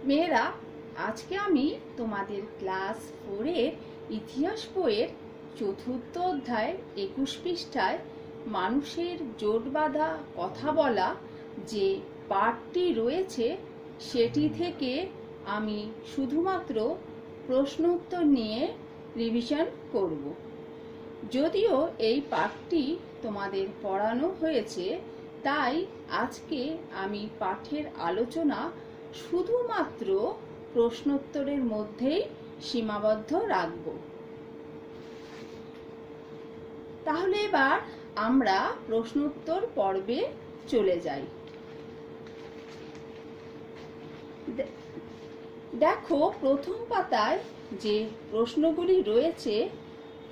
মেয়েরা, আজকে আমি তোমাদের ক্লাস 4-এর ইতিহাস বইয়ের 4র্থ অধ্যায় 21 পৃষ্ঠায় মানুষের জোট বাঁধা কথা বলা যে পাঠটি রয়েছে সেটি থেকে আমি শুধুমাত্র প্রশ্ন উত্তর নিয়ে রিভিশন করব। যদিও এই পাঠটি তোমাদের পড়ানো হয়েছে, তাই আজকে আমি পাঠের আলোচনা শুধুমাত্র প্রশ্নোত্তরের মধ্যেই সীমাবদ্ধ রাখব। তাহলে এবার আমরা প্রশ্নোত্তর পর্বে চলে যাই। দেখো, প্রথম পাতায় যে প্রশ্নগুলি রয়েছে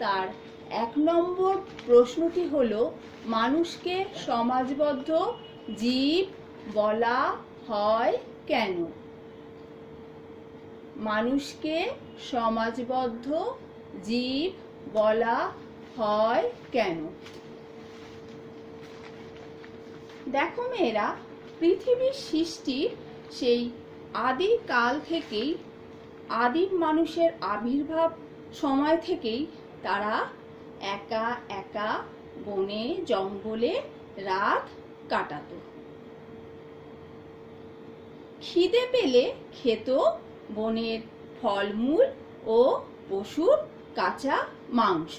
তার 1 নম্বর প্রশ্নটি হলো, মানুষকে সমাজবদ্ধ জীব বলা হয় কেন? মানুষকে সমাজবদ্ধ জীব বলা হয় কেন? দেখো মেয়েরা, পৃথিবীর সৃষ্টির সেই আদিকাল থেকেই, আদিম মানুষের আবির্ভাব সময় থেকেই তারা একা একা বনে জঙ্গলে রাত কাটাতো। খিদে পেলে খেত বনের ফলমূল ও পশুর কাঁচা মাংস।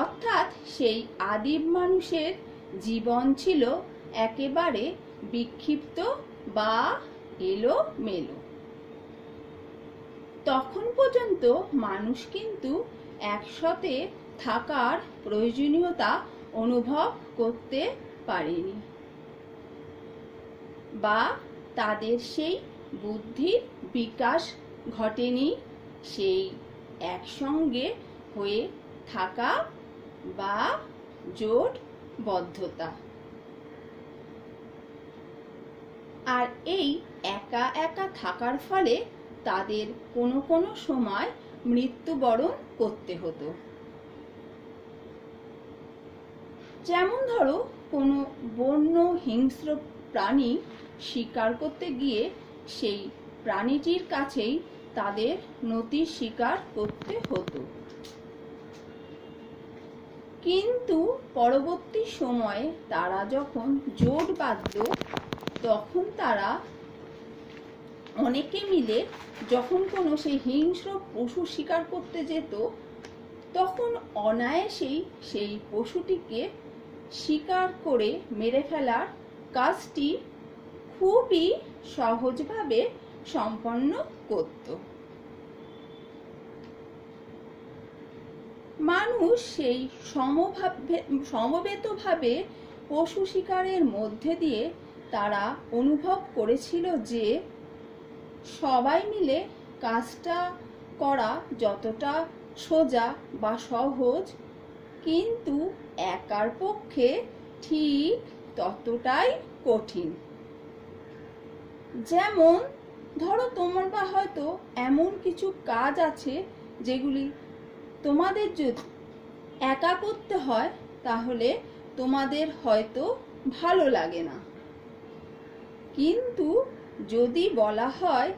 অর্থাৎ সেই আদিম মানুষের জীবন ছিল একেবারে বিক্ষিপ্ত বা এলোমেলো। তখন পর্যন্ত মানুষ কিন্তু একসাথে থাকার প্রয়োজনীয়তা অনুভব করতে পারেনি, বা তাদের সেই বুদ্ধির বিকাশ ঘটেনি, সেই একসঙ্গে হয়ে থাকা বা জোটবদ্ধতা। আর এই একা একা থাকার ফলে তাদের কোনো কোনো সময় মৃত্যুবরণ করতে হতো। যেমন ধরো, কোনো বন্য হিংস্র প্রাণী শিকার করতে গিয়ে সেই প্রাণীটির কাছেই তাদের নতি স্বীকার করতে হতো। কিন্তু পরবর্তী সময়ে তারা যখন জোট বাঁধল, তখন তারা অনেকে মিলে যখন কোনো সেই হিংস্র পশু শিকার করতে যেত, তখন অনায়াসেই সেই পশুটিকে শিকার করে মেরে ফেলার কাজটি খুবই সহজভাবে সম্পন্ন করত। মানুষ সেই সমবেতভাবে পশু শিকারের মধ্যে দিয়ে তারা অনুভব করেছিল যে সবাই মিলে কাজটা করা যতটা সোজা বা সহজ, কিন্তু একার পক্ষে ঠিক ততটাই কঠিন। যেমন ধরো, তোমার বা হয়তো এমন কিছু কাজ আছে যেগুলি তোমাদের যদি একা করতে হয় তাহলে তোমাদের হয়তো ভালো লাগে না, কিন্তু যদি বলা হয়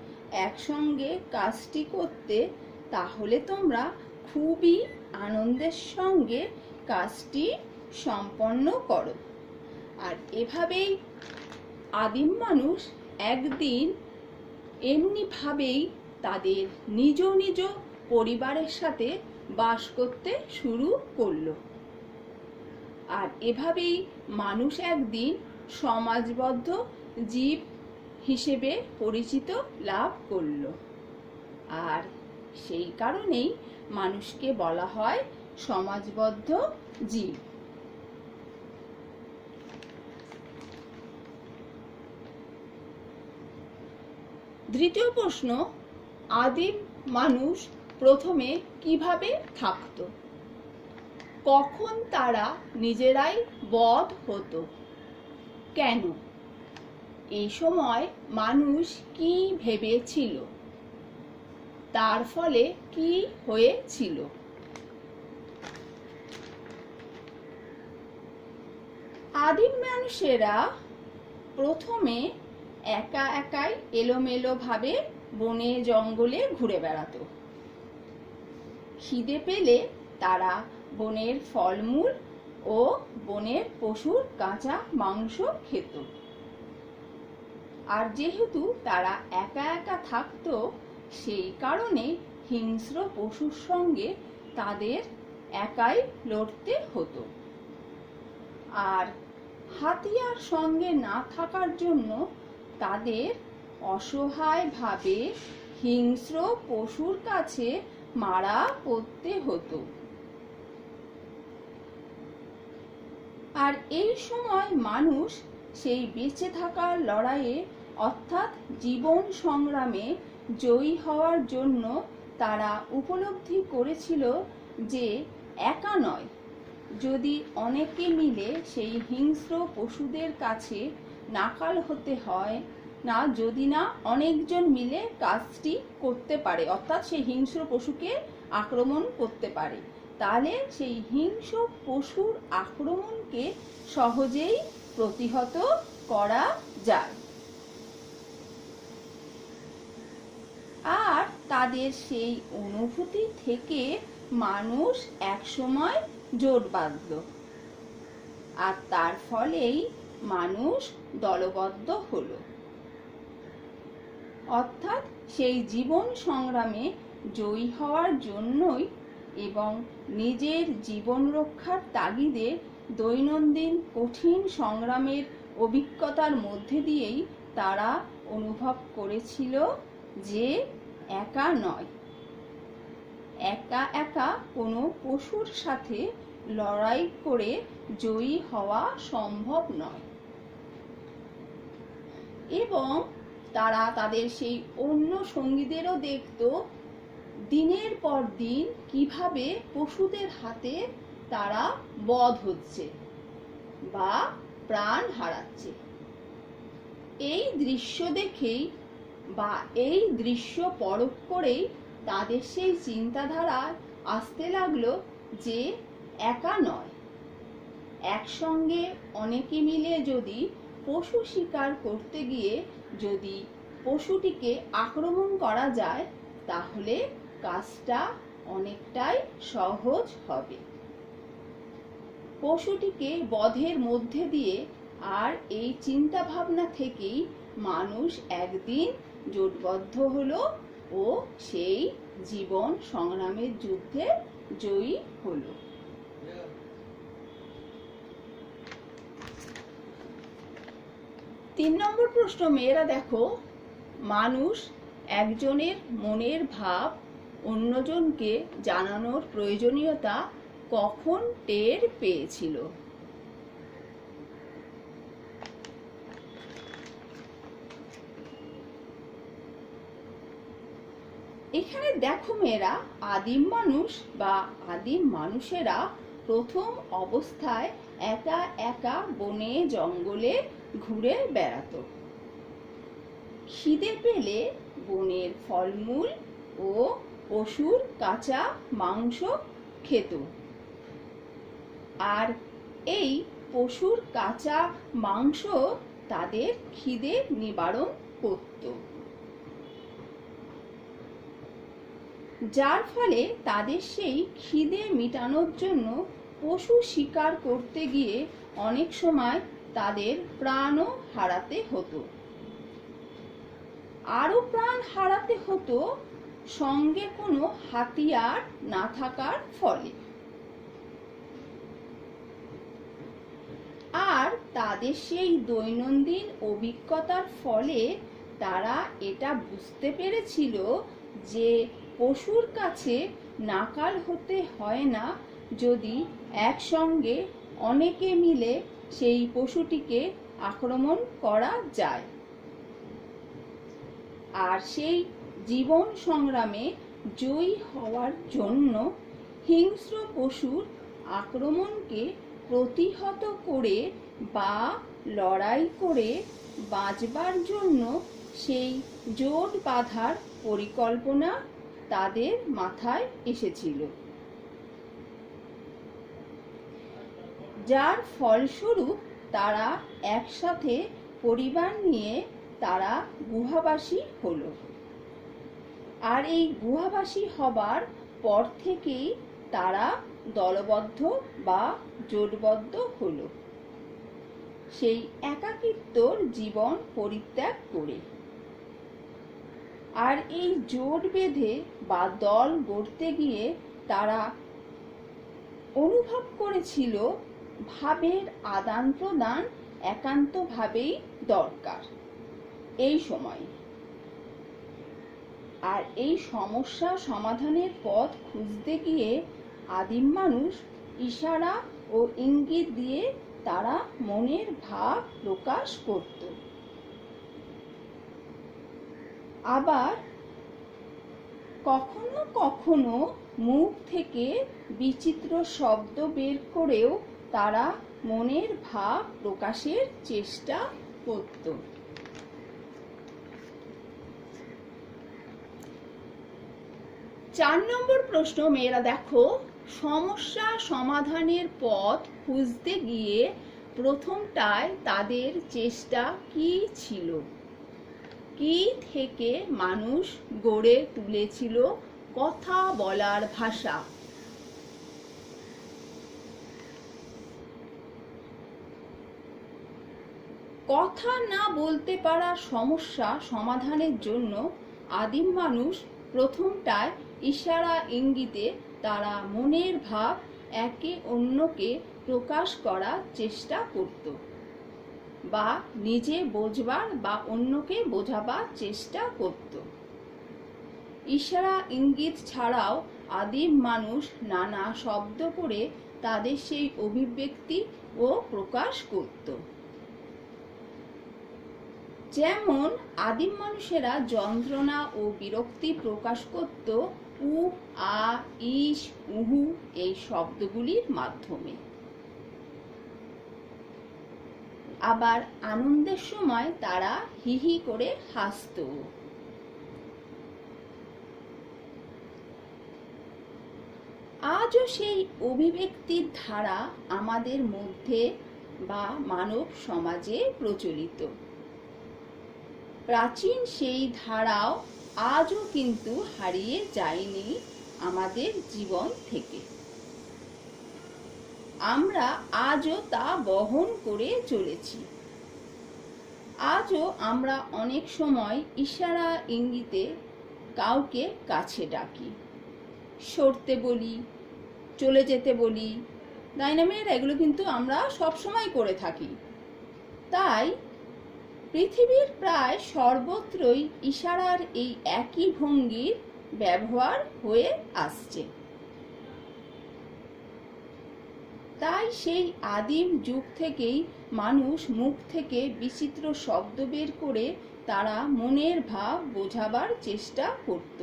একসঙ্গে কাজটি করতে, তাহলে তোমরা খুবই আনন্দের সঙ্গে কাজটি সম্পন্ন করো। আর এভাবেই আদিম মানুষ একদিন এমনিভাবেই তাদের নিজ নিজ পরিবারের সাথে বাস করতে শুরু করলো। আর এভাবেই মানুষ একদিন সমাজবদ্ধ জীব হিসেবে পরিচিত লাভ করল। আর সেই কারণেই মানুষকে বলা হয় সমাজবদ্ধ জীব। দ্বিতীয় প্রশ্ন, আদিম মানুষ প্রথমে কিভাবে থাকত? কখন তারা নিজেরাই বধ হতো? কেন? এই সময় মানুষ কি ভেবেছিল? তার ফলে কি হয়েছিল? আদিম মানুষেরা প্রথমে একা একাই এলোমেলোভাবে বনে জঙ্গলে ঘুরে বেড়াতো। খিদে পেলে তারা বনের ফলমূল ও বনের পশুর কাঁচা মাংস খেত। আর যেহেতু তারা একা একা থাকতো, সেই কারণে হিংস্র পশুর সঙ্গে তাদের একাই লড়তে হতো। আর হাতিয়ার সঙ্গে না থাকার জন্য তাদের অসহায়ভাবে হিংস্র পশুর কাছে মারা পড়তে হতো। আর এই সময় মানুষ সেই বেঁচে থাকার লড়াইয়ে অর্থাৎ জীবন সংগ্রামে জয়ী হওয়ার জন্য তারা উপলব্ধি করেছিল যে একা নয়, যদি অনেকে মিলে সেই হিংস্র পশুদের কাছে নাকাল হতে হয় না, যদি না অনেকজন মিলে কাজটি করতে পারে, অর্থাৎ সেই হিংস্র পশুকে আক্রমণ করতে পারে, তাহলে সেই হিংস্র পশুর আক্রমণকে সহজেই প্রতিহত করা যায়। আর তাদের সেই অনুভূতি থেকে মানুষ একসময় জোট বাঁধল, আর তার ফলেই মানুষ দলবদ্ধ হলো। অর্থাৎ সেই জীবন সংগ্রামে জয়ী হওয়ার জন্যই এবং নিজের জীবন রক্ষার তাগিদে দৈনন্দিন কঠিন সংগ্রামের অভিজ্ঞতার মধ্যে দিয়েই তারা অনুভব করেছিল যে একা নয়, একা একা কোনো পশুর সাথে লড়াই করে জয়ী হওয়া সম্ভব নয়। এবং তারা তাদের সেই অন্য সঙ্গীদেরও দেখত দিনের পর দিন কিভাবে পশুদের হাতে তারা বধ হচ্ছে বা প্রাণ হারাচ্ছে। এই দৃশ্য দেখেই বা এই দৃশ্য পরখ করেই তাদের সেই চিন্তাধারা আসতে লাগলো যে একা নয়, একসঙ্গে অনেকে মিলে যদি পশু শিকার করতে গিয়ে যদি পশুটিকে আক্রমণ করা যায়, তাহলে কাজটা অনেকটাই সহজ হবে। পশুটিকে বধের মধ্যে দিয়ে আর এই চিন্তা ভাবনা থেকেই মানুষ একদিন জোটবদ্ধ হলো ও সেই জীবন সংগ্রামের যুদ্ধে জয়ী হলো। 3 নম্বর প্রশ্ন, মেয়েরা দেখো, মানুষ একজনের মনের ভাব অন্যজনকে জানানোর প্রয়োজনীয়তা কখন টের পেয়েছিল? এখানে দেখো মেয়েরা, আদিম মানুষ বা আদিম মানুষেরা প্রথম অবস্থায় একা একা বনে জঙ্গলে ঘুরে বেড়াতো। খিদে পেলে বনের ফলমূল ও পশুর কাঁচা মাংস খেত, আর এই পশুর কাঁচা মাংস তাদের খিদে নিবারণ করত, যার ফলে তাদের সেই খিদে মেটানোর জন্য পশু শিকার করতে গিয়ে অনেক সময় তাদের প্রাণও হারাতে হতো। আরো প্রাণ হারাতে হতো সঙ্গে কোনো হাতিয়ার না থাকার ফলে। আর তাদের সেই দৈনন্দিন অভিজ্ঞতার ফলে তারা এটা বুঝতে পেরেছিল যে পশুর কাছে নাকাল হতে হয় না যদি একসঙ্গে অনেকে মিলে সেই পশুটিকে আক্রমণ করা যায়। আর সেই জীবন সংগ্রামে জয়ী হওয়ার জন্য হিংস্র পশুর আক্রমণকে প্রতিহত করে বা লড়াই করে বাঁচবার জন্য সেই জোট বাঁধার পরিকল্পনা তাদের মাথায় এসেছিল, যার ফলস্বরূপ তারা একসাথে পরিবার নিয়ে তারা গুহাবাসী হলো। আর এই গুহাবাসী হবার পর থেকেই তারা দলবদ্ধ বা জোটবদ্ধ হলো, সেই একাকিত্বর জীবন পরিত্যাগ করে। আর এই জোট বেঁধে বা দল গড়তে গিয়ে তারা অনুভব করেছিল ভাবের আদান প্রদান একান্তভাবেই দরকার এই সময়। আর এই সমস্যা সমাধানের পথ খুঁজতে গিয়ে আদিম মানুষ ইশারা ও ইঙ্গিত দিয়ে তারা মনের ভাব প্রকাশ করত। আবার কখনো কখনো মুখ থেকে বিচিত্র শব্দ বের করেও তারা মনের ভাব প্রকাশের চেষ্টা করত। 4 নম্বর প্রশ্ন, মেয়েরা দেখো, সমস্যা সমাধানের পথ খুঁজতে গিয়ে প্রথমটায় তাদের চেষ্টা কি ছিল? কি থেকে মানুষ গড়ে তুলেছিল কথা বলার ভাষা? কথা না বলতে পারার সমস্যা সমাধানের জন্য আদিম মানুষ প্রথমটায় ইশারা ইঙ্গিতে তারা মনের ভাব একে অন্যকে প্রকাশ করার চেষ্টা করত, বা নিজে বোঝবার বা অন্যকে বোঝাবার চেষ্টা করত। ইশারা ইঙ্গিত ছাড়াও আদিম মানুষ নানা শব্দ করে তাদের সেই অভিব্যক্তি ও প্রকাশ করত। যেমন আদিম মানুষেরা যন্ত্রণা ও বিরক্তি প্রকাশ করত উ, আ, ইস, উহু এই শব্দগুলির মাধ্যমে। আবার আনন্দের সময় তারা হি হি করে হাসত। আজও সেই অভিব্যক্তির ধারা আমাদের মধ্যে বা মানব সমাজে প্রচলিত। প্রাচীন সেই ধারাও আজও কিন্তু হারিয়ে যায়নি আমাদের জীবন থেকে। আমরা আজও তা বহন করে চলেছি। আজও আমরা অনেক সময় ইশারা ইঙ্গিতে কাউকে কাছে ডাকি, সরতে বলি, চলে যেতে বলি, তাই না মেয়েরা? এগুলো কিন্তু আমরা সব সময় করে থাকি। তাই পৃথিবীর প্রায় সর্বত্রই ইশারার এই একই ভঙ্গির ব্যবহার হয়ে আসছে। তাই সেই আদিম যুগ থেকেই মানুষ মুখ থেকে বিচিত্র শব্দ বের করে তারা মনের ভাব বোঝাবার চেষ্টা করত।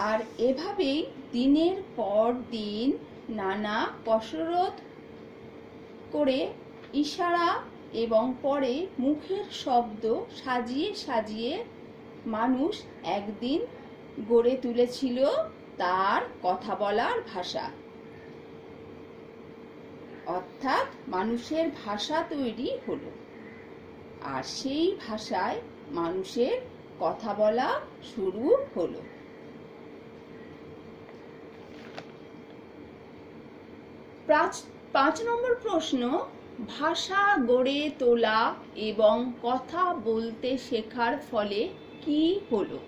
আর এভাবেই দিনের পর দিন নানা কসরত করে ইশারা এবং পরে মুখের শব্দ সাজিয়ে সাজিয়ে মানুষ একদিন গড়ে তুলেছিল তার কথা বলার ভাষা। অর্থাৎ মানুষের ভাষা তৈরি হলো, আর সেই ভাষায় মানুষের কথা বলা শুরু হলো। 5 নম্বর প্রশ্ন, ভাষা গড়ে তোলা এবং কথা বলতে শেখার ফলে কি হলো?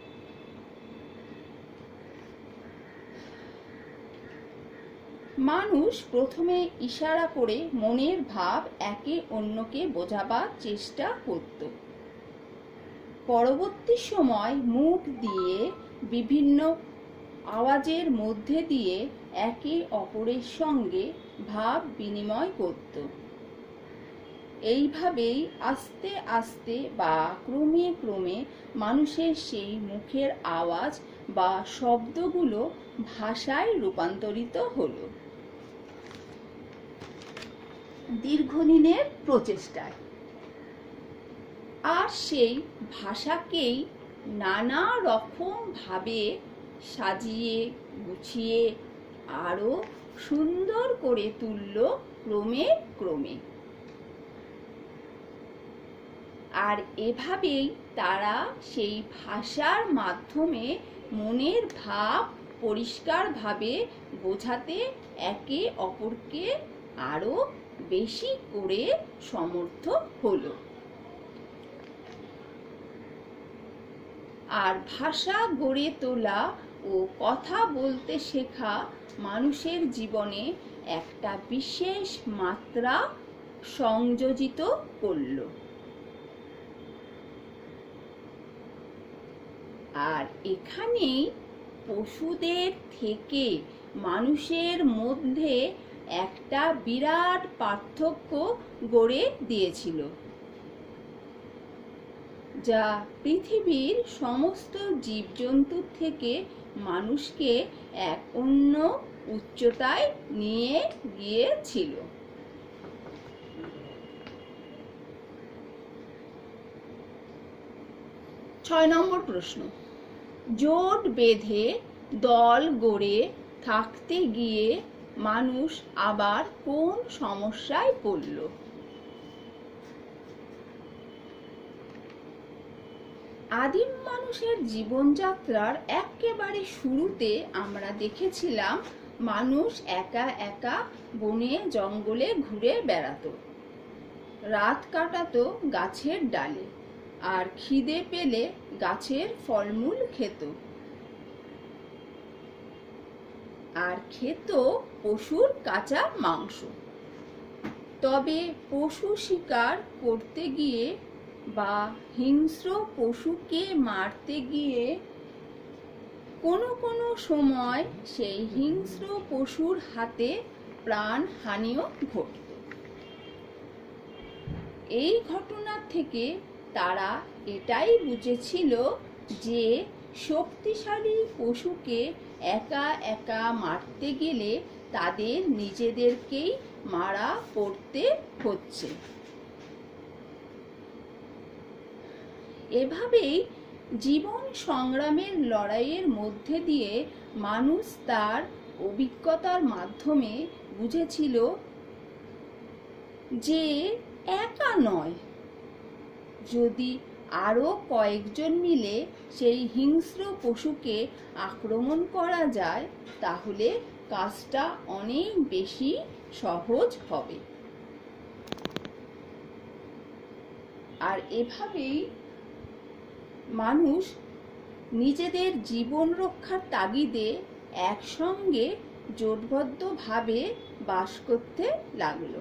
মানুষ প্রথমে ইশারা করে মনের ভাব একে অন্যকে বোঝাবার চেষ্টা করত। পরবর্তী সময় মুখ দিয়ে বিভিন্ন আওয়াজের মধ্যে দিয়ে একে অপরের সঙ্গে ভাব বিনিময় করত। এইভাবেই আস্তে আস্তে বা ক্রমে ক্রমে মানুষের সেই মুখের আওয়াজ বা শব্দগুলো ভাষায় রূপান্তরিত হলো দীর্ঘদিনের প্রচেষ্টায়। আর সেই ভাষাকেই নানা রকম ভাবে সাজিয়ে গুছিয়ে আরো সুন্দর করে তুলল ক্রমে ক্রমে। আর এভাবেই তারা সেই ভাষার মাধ্যমে মনের ভাব পরিষ্কারভাবে বোঝাতে একে অপরকে আরো বেশি করে সমর্থ হলো। আর ভাষা গড়ে তোলা ও কথা বলতে শেখা মানুষের জীবনে একটা বিশেষ মাত্রা সংযোজিত করল। আর এখানেই পশুদের থেকে মানুষের মধ্যে একটা বিরাট পার্থক্য গড়ে দিয়েছিল, যা পৃথিবীর সমস্ত জীবজন্তুর থেকে মানুষকে এক অন্য উচ্চতায় নিয়ে গিয়েছিল। 6 নম্বর প্রশ্ন, জোট বেঁধে দল গড়ে থাকতে গিয়ে মানুষ আবার কোন সমস্যায় পড়ল? আদিম মানুষের জীবনযাত্রার একেবারে শুরুতে আমরা দেখেছিলাম মানুষ একা একা বনে জঙ্গলে ঘুরে বেড়াতো, রাত কাটাতো গাছের ডালে, আর খিদে পেলে গাছের ফলমূল খেত, আর খেত পশুর কাঁচা মাংস। তবে পশু শিকার করতে গিয়ে বা হিংস্র পশুকে মারতে গিয়ে কোনো কোনো সময় সেই হিংস্র পশুর হাতে প্রাণহানিও ঘটত। এই ঘটনা থেকে তারা এটাই বুঝেছিল যে শক্তিশালী পশুকে একা একা মারতে গেলে তাদের নিজেদেরকেই মারা পড়তে হচ্ছে। এভাবেই জীবন সংগ্রামের লড়াইয়ের মধ্যে দিয়ে মানুষ তার অভিজ্ঞতার মাধ্যমে বুঝেছিল যে একা নয়, যদি আরো কয়েকজন মিলে সেই হিংস্র পশুকে আক্রমণ করা যায় তাহলে কাজটা অনেক বেশি সহজ হবে। আর এভাবেই মানুষ নিজেদের জীবন রক্ষার তাগিদে একসঙ্গে জোটবদ্ধভাবে বাস করতে লাগলো।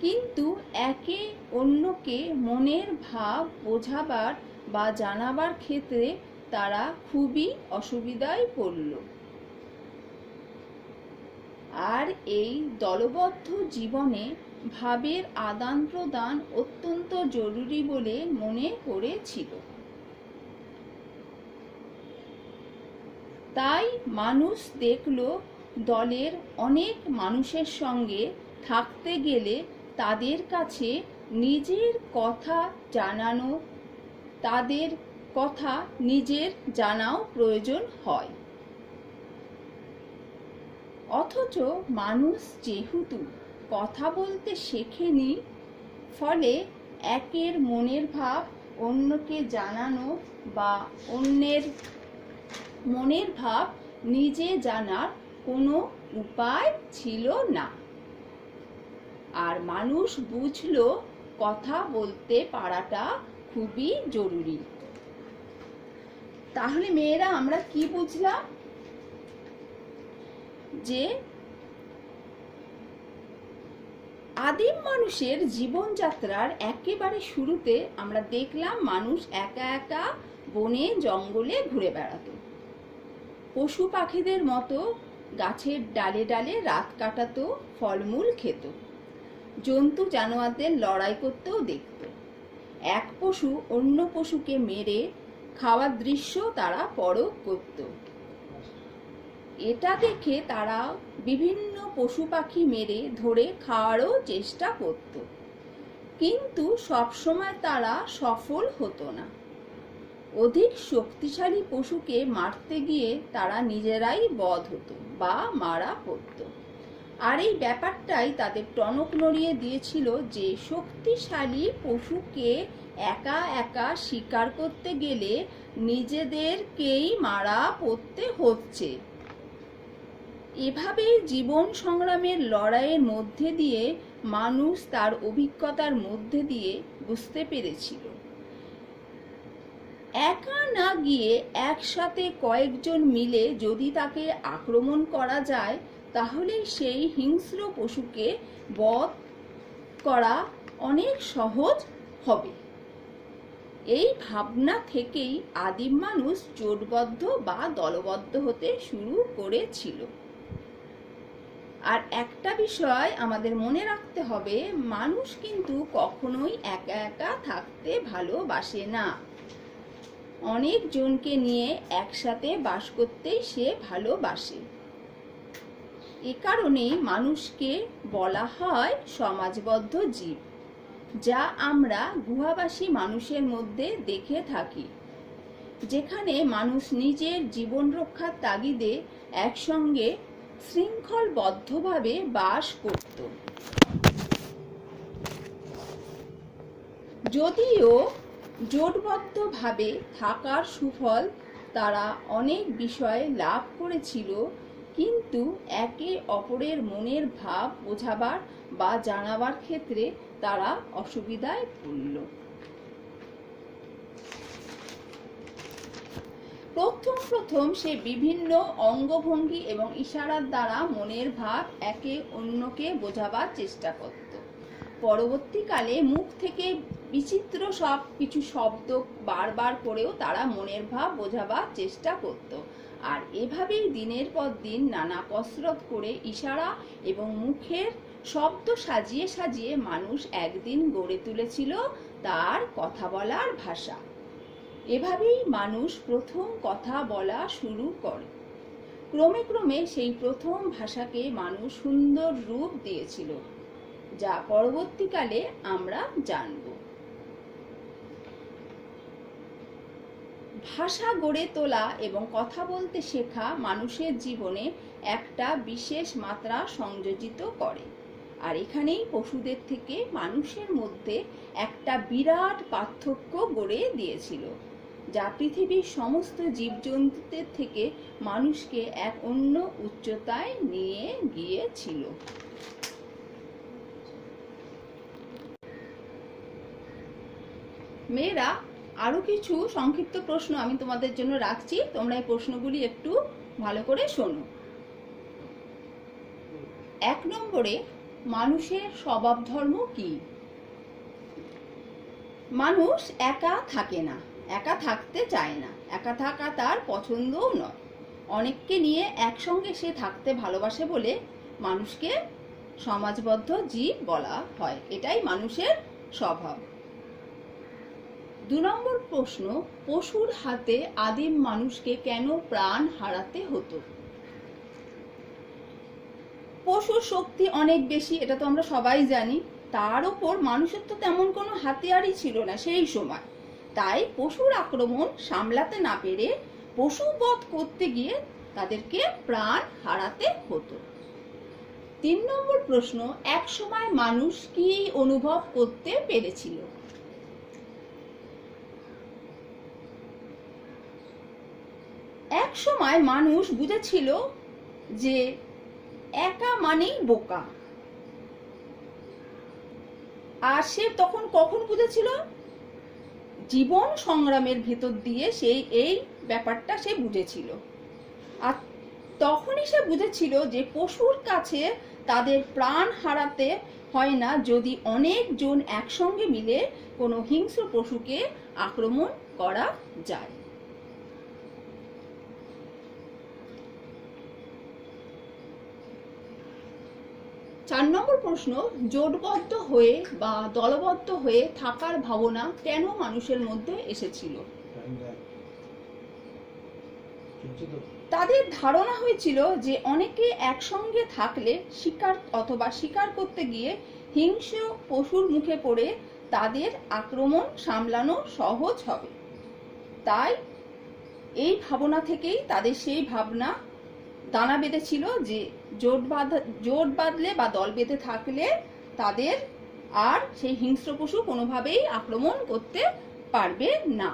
কিন্তু একে অন্যকে মনের ভাব বোঝাবার বা জানাবার ক্ষেত্রে তারা খুবই অসুবিধায় পড়ল। আর এই দলবদ্ধ জীবনে ভাবের আদান প্রদান অত্যন্ত জরুরি বলে মনে করেছিল। তাই মানুষ দেখল দলের অনেক মানুষের সঙ্গে থাকতে গেলে তাদের কাছে নিজের কথা জানানো, তাদের কথা নিজের জানাও প্রয়োজন হয়। অথচ মানুষ যেহেতু কথা বলতে শেখেনি, ফলে একের মনের ভাব অন্যকে জানানো বা অন্যের মনের ভাব নিজে জানার কোনো উপায় ছিল না। আর মানুষ বুঝলো কথা বলতে পারাটা খুবই জরুরি। তাহলে মেয়েরা আমরা কি বুঝলাম? যে আদিম মানুষের জীবনযাত্রার একেবারে শুরুতে আমরা দেখলাম মানুষ একা একা বনে জঙ্গলে ঘুরে বেড়াতো, পশু পাখিদের মতো গাছের ডালে ডালে রাত কাটাতো, ফলমূল খেত, জন্তু জানোয়ারদের লড়াই করতেও দেখত। এক পশু অন্য পশুকে মেরে খাওয়ার দৃশ্য তারা পরখ করত। এটা দেখে তারা বিভিন্ন পশু পাখি মেরে ধরে খাওয়ারও চেষ্টা করত, কিন্তু সবসময় তারা সফল হতো না। অধিক শক্তিশালী পশুকে মারতে গিয়ে তারা নিজেরাই বধ হতো বা মারা পড়ত। আর এই ব্যাপারটাই তাদের টনক নড়িয়ে দিয়েছিল যে শক্তিশালী পশুকে একা একা শিকার করতে গেলে নিজেদেরকেই মারা পড়তে হচ্ছে। এভাবেই জীবন সংগ্রামের লড়াইয়ের মধ্যে দিয়ে মানুষ তার অভিজ্ঞতার মধ্যে দিয়ে বুঝতে পেরেছিল, একা না গিয়ে একসাথে কয়েকজন মিলে যদি তাকে আক্রমণ করা যায় তাহলে সেই হিংস্র পশুকে বধ করা অনেক সহজ হবে। এই ভাবনা থেকেই আদিম মানুষ জোটবদ্ধ বা দলবদ্ধ হতে শুরু করেছিল। আর একটা বিষয় আমাদের মনে রাখতে হবে, মানুষ কিন্তু কখনোই একা একা থাকতে ভালোবাসে না, অনেক জনকে নিয়ে একসাথে বাস করতেই সে ভালোবাসে। এ কারণেই মানুষকে বলা হয় সমাজবদ্ধ জীব, যা আমরা গুহাবাসী মানুষের মধ্যে দেখে থাকি, যেখানে মানুষ নিজের জীবন রক্ষার তাগিদে একসঙ্গে শৃঙ্খলবদ্ধভাবে বাস করত। যদিও জোটবদ্ধভাবে থাকার সুফল তারা অনেক বিষয়ে লাভ করেছিল, কিন্তু একে অপরের মনের ভাব বোঝাবার বা জানাবার ক্ষেত্রে তারা অসুবিধায় পড়ল। প্রথম সে বিভিন্ন অঙ্গভঙ্গি এবং ইশারার দ্বারা মনের ভাব একে অন্যকে বোঝাবার চেষ্টা করত। পরবর্তীকালে মুখ থেকে বিচিত্র সব কিছু শব্দ বারবার করেও তারা মনের ভাব বোঝাবার চেষ্টা করত। আর এভাবেই দিনের পর দিন নানা কসরত করে ইশারা এবং মুখের শব্দ সাজিয়ে সাজিয়ে মানুষ একদিন গড়ে তুলেছিল তার কথা বলার ভাষা। এভাবেই মানুষ প্রথম কথা বলা শুরু করে। ক্রমে ক্রমে সেই প্রথম ভাষাকে মানুষ সুন্দর রূপ দিয়েছিল, যা পরবর্তীকালে আমরা জানব। ভাষা গড়ে তোলা এবং কথা বলতে শেখা মানুষের জীবনে একটা বিশেষ মাত্রা সংযোজিত করে। আর এখানেই পশুদের থেকে মানুষের মধ্যে একটা বিরাট পার্থক্য গড়ে দিয়েছিল, যা পৃথিবীর সমস্ত জীবজন্তুদের থেকে মানুষকে এক অন্য উচ্চতায় নিয়ে গিয়েছিল। মেয়েরা, আরো কিছু সংক্ষিপ্ত প্রশ্ন আমি তোমাদের জন্য রাখছি, তোমরা এই প্রশ্নগুলি একটু ভালো করে শোনো। 1 নম্বরে, মানুষের স্বভাব ধর্ম কি? মানুষ একা থাকে না, একা থাকতে চায় না, একা থাকা তার পছন্দও নয়। অনেককে নিয়ে একসঙ্গে সে থাকতে ভালোবাসে বলে মানুষকে সমাজবদ্ধ জীব বলা হয়। এটাই মানুষের স্বভাব। 2 নম্বর প্রশ্ন, পশুর হাতে আদিম মানুষকে কেন প্রাণ হারাতে হতো? পশুর শক্তি অনেক বেশি, এটা তো আমরা সবাই জানি। তার উপর মানুষের তো তেমন কোনো হাতিয়ারই ছিল না সেই সময়, তাই পশুর আক্রমণ সামলাতে না পেরে পশু বধ করতে গিয়ে তাদেরকে প্রাণ হারাতে হতো। 3 নম্বর প্রশ্ন, এক সময় মানুষ কি অনুভব করতে পেরেছিল? এক সময় মানুষ বুঝেছিল যে একা মানেই বোকা। আর সে তখন কখন বুঝেছিল? জীবন সংগ্রামের ভেতর দিয়ে সেই এই ব্যাপারটা সে বুঝেছিল। আর তখনই সে বুঝেছিল যে পশুর কাছে তাদের প্রাণ হারাতে হয় না যদি অনেকজন একসঙ্গে মিলে কোনো হিংস্র পশুকে আক্রমণ করা যায়। 4 নম্বর প্রশ্ন, জোটবদ্ধ হয়ে বা দলবদ্ধ হয়ে থাকার ভাবনা কেন মানুষের মধ্যে এসেছিল? তাদের ধারণা হয়েছিল যে অনেকে একসঙ্গে থাকলে শিকার করতে গিয়ে হিংস্র পশুর মুখে পড়ে তাদের আক্রমণ সামলানো সহজ হবে। তাই এই ভাবনা থেকেই তাদের সেই ভাবনা দানা বেঁধেছিল যে জোট বাঁধলে বা দল বেঁধে থাকলে তাদের আর সেই হিংস্র পশু কোনোভাবেই আক্রমণ করতে পারবে না।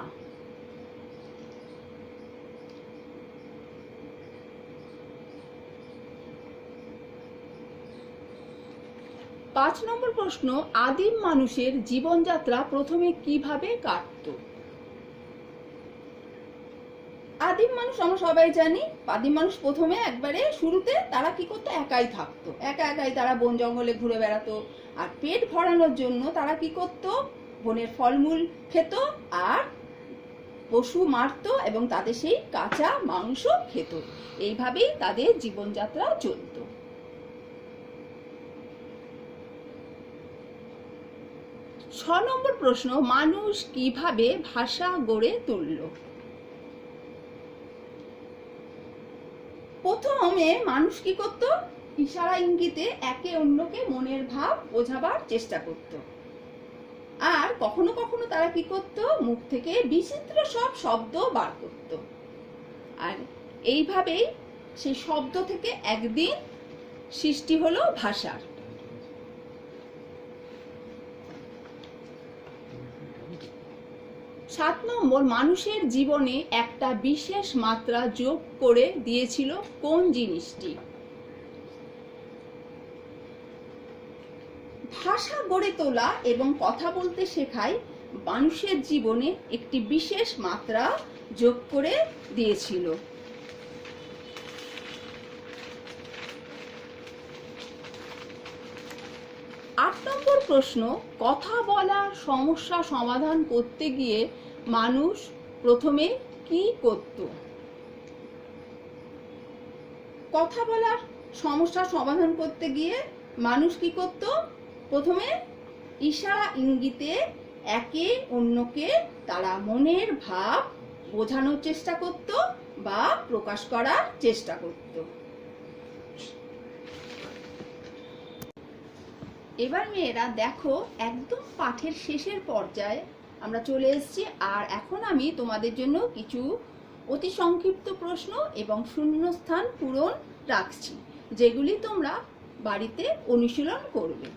5 নম্বর প্রশ্ন, আদিম মানুষের জীবনযাত্রা প্রথমে কিভাবে কাটতো? আদিম মানুষ আমরা সবাই জানি, আদিম মানুষ প্রথমে একবারে শুরুতে তারা কি করতো, একাই থাকতো, একাই তারা বন জঙ্গলে ঘুরে বেড়াতো। আর পেট ভরানোর জন্য তারা কি করতো, বনের ফলমূল খেত আর পশু মারতো এবং তাদের সেই কাঁচা মাংস খেত। এইভাবেই তাদের জীবনযাত্রা চলতো। 6 নম্বর প্রশ্ন, মানুষ কিভাবে ভাষা গড়ে তুলল? প্রথমে মানুষ কি করত, ইশারা ইঙ্গিতে একে অন্যকে মনের ভাব বোঝাবার চেষ্টা করত। আর কখনো কখনো তারা কি করত, মুখ থেকে বিচিত্র সব শব্দ বার করত। আর এইভাবেই সেই শব্দ থেকে একদিন সৃষ্টি হলো ভাষার। 7 নম্বর, মানুষের জীবনে একটা বিশেষ মাত্রা যোগ করে দিয়েছিল কোন জিনিসটি? ভাষা গড়ে তোলা এবং কথা বলতে শেখায় মানুষের জীবনে একটি বিশেষ মাত্রা যোগ করে দিয়েছিল। 8 নম্বর প্রশ্ন, কথা বলার সমস্যা সমাধান করতে গিয়ে মানুষ প্রথমে কি করত? কথা বলার সমস্যা সমাধান করতে গিয়ে মানুষ কি করত, প্রথমে ইশারা ইঙ্গিতে একে অন্যকে তারা মনের ভাব বোঝানোর চেষ্টা করত বা প্রকাশ করার চেষ্টা করত। এবার মেয়েরা দেখো, একদম পাঠের শেষের পর্যায়ে আমরা চলে এসেছি। আর এখন আমি তোমাদের জন্য কিছু অতি সংক্ষিপ্ত প্রশ্ন এবং শূন্যস্থান পূরণ রাখছি, যেগুলি তোমরা বাড়িতে অনুশীলন করবে।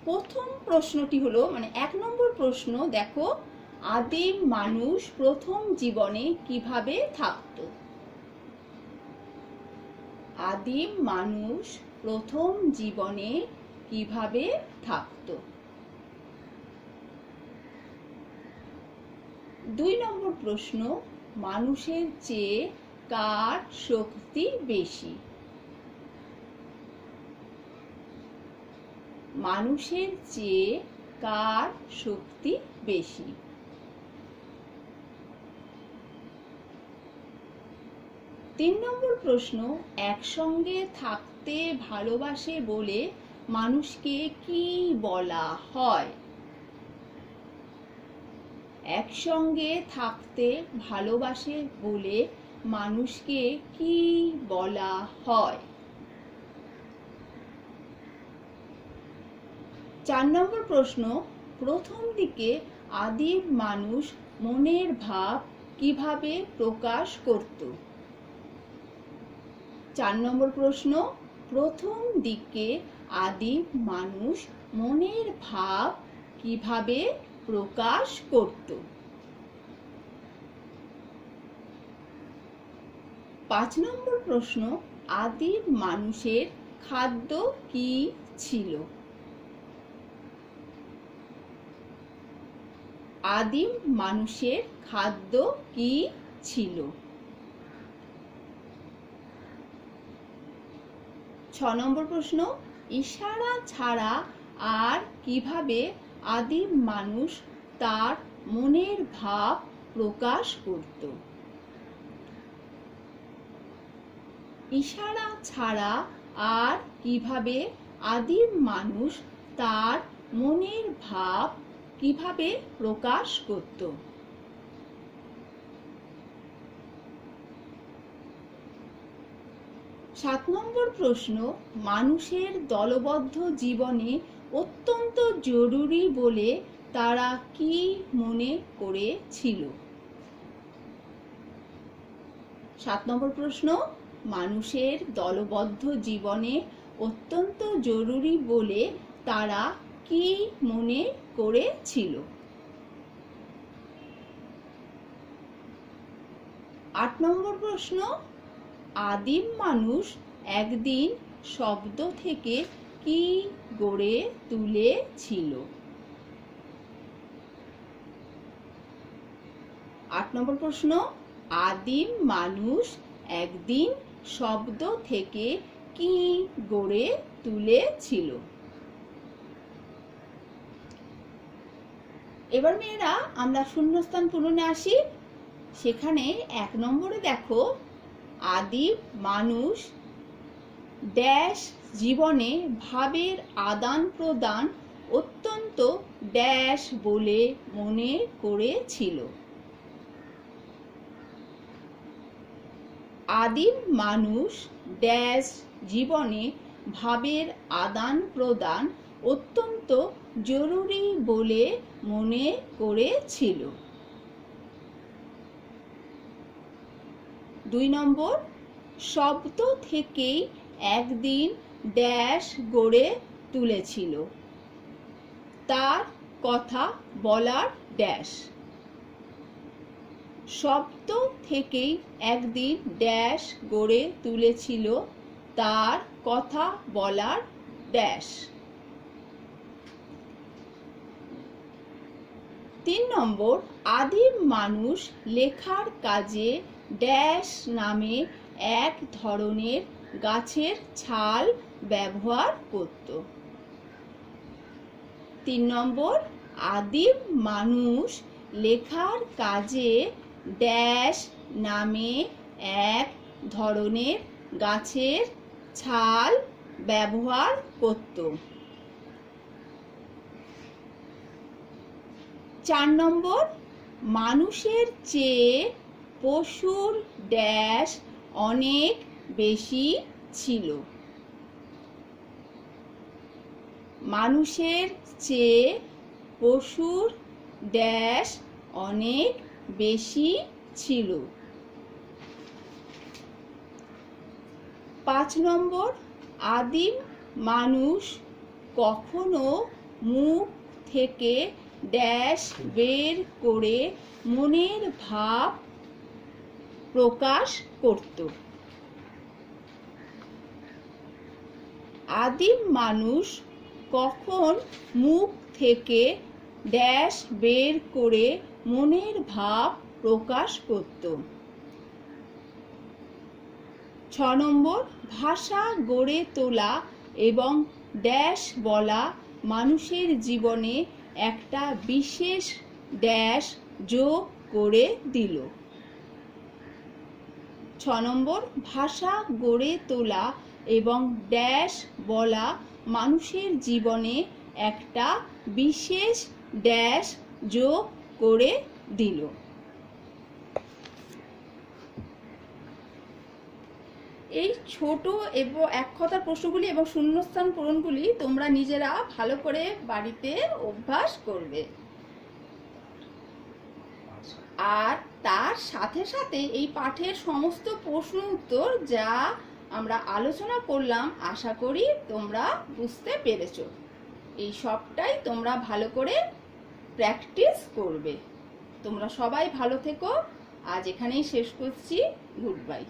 প্রথম প্রশ্নটি হলো, 1 নম্বর প্রশ্ন, দেখো, আদিম মানুষ প্রথম জীবনে কিভাবে থাকতো? আদিম মানুষ প্রথম জীবনে কিভাবে থাকতো? 2 নম্বর প্রশ্ন, মানুষের চেয়ে কার শক্তি বেশি? মানুষের চেয়ে কার শক্তি বেশি? 3 নম্বর প্রশ্ন, একসঙ্গে থাকতে ভালোবাসে বলে মানুষকে কি বলা হয়? একসঙ্গে থাকতে ভালোবাসে বলে মানুষকে কি বলা হয়? 4 নম্বর প্রশ্ন, প্রথম দিকে আদিম মানুষ মনের ভাব কিভাবে প্রকাশ করত? 4 নম্বর প্রশ্ন, প্রথম দিকে আদিম মানুষ মনের ভাব কিভাবে প্রকাশ করত? 5 নম্বর প্রশ্ন, আদিম মানুষের খাদ্য কি ছিল? আদিম মানুষের খাদ্য কি ছিল? 6 নম্বর প্রশ্ন, ইশারা ছাড়া আর কিভাবে আদিম মানুষ তার মনের ভাব প্রকাশ করত? ইশারা ছাড়া আর কিভাবে আদিম মানুষ তার মনের ভাব কিভাবে প্রকাশ করত? 7 নম্বর প্রশ্ন, মানুষের দলবদ্ধ জীবনে অত্যন্ত জরুরি বলে তারা কি মনে করেছিল? 7 নম্বর প্রশ্ন, মানুষের দলবদ্ধ জীবনে অত্যন্ত জরুরি বলে তারা কি মনে করেছিল? 8 নম্বর প্রশ্ন, আদিম মানুষ একদিন শব্দ থেকে কি গড়ে তুলেছিল? 8 নম্বর প্রশ্ন, আদিম মানুষ একদিন শব্দ থেকে কি গড়ে তুলেছিল? এবার মেয়েরা আমরা শূন্যস্থান পূরণে আসি। সেখানে 1 নম্বরে দেখো, আদিম মানুষ ড্যাশ জীবনে ভাবের আদান প্রদান অত্যন্ত ড্যাশ বলে মনে করেছিল। আদিম মানুষ ড্যাশ জীবনে ভাবের আদান প্রদান অত্যন্ত জরুরি বলে মনে করেছিল। 2 নম্বর, শব্দ থেকেই একদিন ড্যাশ গড়ে তুলেছিল, তার কথা বলার ড্যাশ। শব্দ থেকেই একদিন ড্যাশ গড়ে তুলেছিল, তার কথা বলার ড্যাশ। 3 নম্বর, আদিম মানুষ লেখার কাজে ড্যাশ নামে এক ধরনের গাছের ছাল ব্যবহার করত। 3 নম্বর, আদিম মানুষ লেখার কাজে ড্যাশ নামে এক ধরনের গাছের ছাল ব্যবহার করত। 4 নম্বর, মানুষের চেয়ে পশুর ড্যাশ অনেক বেশি ছিল। মানুষের চেয়ে পশুর ড্যাশ অনেক বেশি ছিল। 5 নম্বর, আদিম মানুষ কখনো মুখ থেকে ড্যাশ বের করে মনের ভাব প্রকাশ করত। আদিম মানুষ কখন মুখ থেকে ড্যাশ বের করে মনের ভাব প্রকাশ করত। 6 নম্বর, ভাষা গড়ে তোলা এবং ড্যাশ বলা মানুষের জীবনে একটা বিশেষ ড্যাশ যোগ করে দিল। 6 নম্বর, ভাষা গড়ে তোলা এবং ড্যাশ বলা মানুষের জীবনে একটা বিশেষ ড্যাশ যোগ করে দিল। এই ছোট এবং এক কথার প্রশ্নগুলি এবং শূন্যস্থান পূরণগুলি তোমরা নিজেরা ভালো করে বাড়িতে অভ্যাস করবে। আর তার সাথে সাথে এই পাঠের সমস্ত প্রশ্ন উত্তর যা আমরা আলোচনা করলাম আশা করি তোমরা বুঝতে পেরেছো। এই সবটাই তোমরা ভালো করে প্র্যাকটিস করবে। তোমরা সবাই ভালো থেকো। আজ এখানেই শেষ করছি। Good bye.